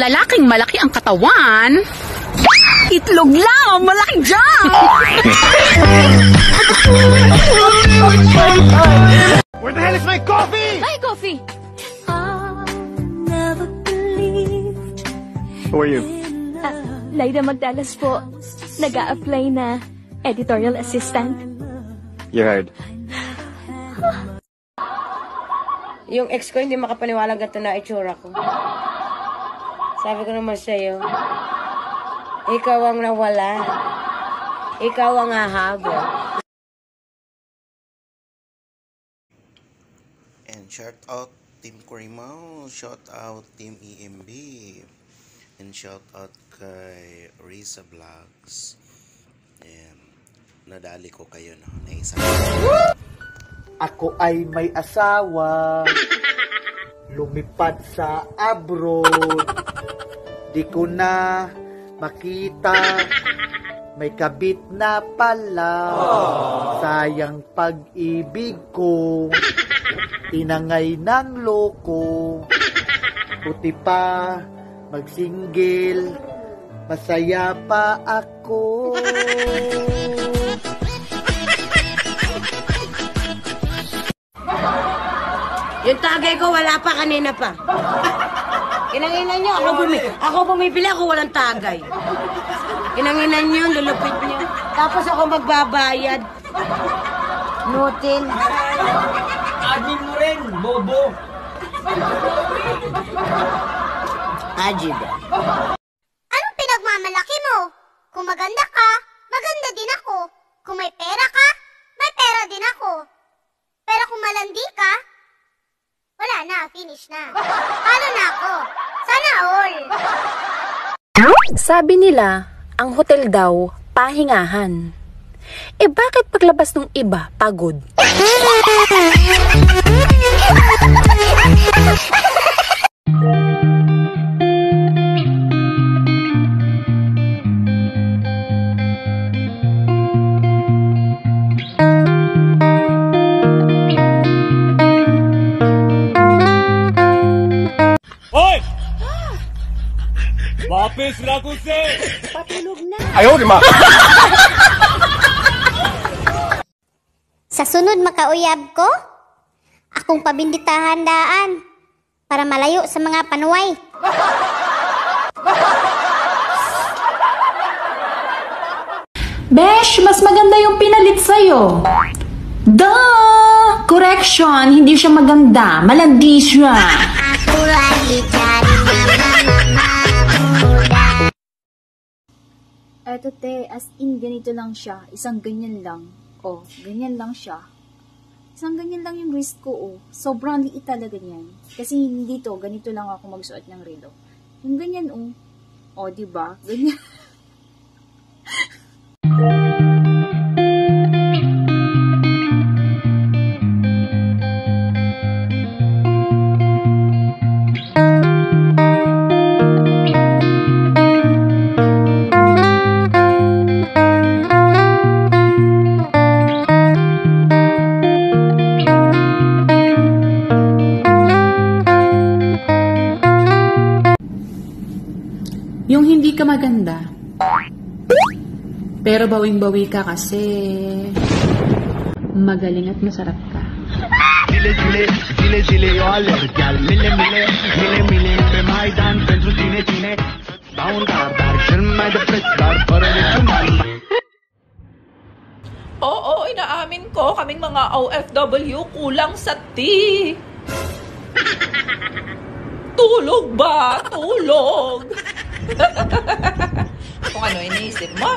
lalaking malaki ang katawan, itlog lang ang malaki dyan! Where the hell is my coffee? My coffee! Who are you? Lyda Magdalas po. Nag-a-apply na editorial assistant. You heard. Yung ex ko hindi makapaniwala ganito na itsura ko. Sabi ko naman sa'yo, ikaw ang nawala. Ikaw ang hahabol. And shout out Team Corimao, shout out Team EMB, and shout out kay Risa Vlogs. And nadali ko kayo no, na isa. Ako ay may asawa, lumipad sa abroad, di ko na makita, may kabit na pala. Sayang pag-ibig ko, tinangay ng loko, puti pa magsinggil, masaya pa ako. Yung tagay ko wala pa, kanina pa. Kinanginan nyo, ako bumibili, ako walang tagay. Kinanginan nyo, lulupit nyo. Tapos ako magbabayad. Nutin. Admin mo rin, bobo. Ajib. Anong pinagmamalaki mo? Kung maganda ka, maganda din ako. Kung may pera ka, may pera din ako. Pero kung malandi ka, wala na, finish na. Paano na ako? Sana all. Sabi nila, ang hotel daw, pahingahan. Eh bakit paglabas ng iba, pagod? Wapis lagu se! Patulog na. Ayaw, di ma! Sa sunod makauyab ko, akong pabinditahan daan para malayo sa mga panuway. Besh, mas maganda yung pinalit sa'yo. Duh! Correction, hindi siya maganda. Malandi siya. Ako lagi cari Eto te, as in ganito lang siya. Isang ganyan lang. Oh, ganyan lang siya. Isang ganyan lang yung wrist ko, oh. Sobrang liit talaga niyan. Kasi hindi to, ganito lang ako magsuot ng relo. Yung ganyan, oh. Oh, diba? Ganyan. Yung hindi ka maganda. Pero bawing-bawi ka kasi magaling at masarap ka. Oo, inaamin ko, kaming mga OFW kulang sa tea. Tulog ba? Tulog! Kung ano iniisip mo?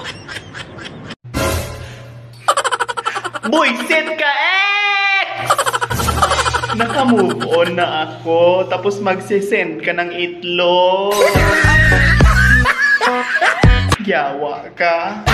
Buisit ka, ex! Naka-move on na ako, tapos magsisend ka ng itlog. Yawa ka.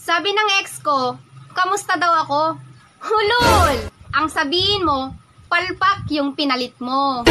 Sabi ng ex ko, kamusta daw ako? Hulol! Ang sabihin mo, palpak yung pinalit mo.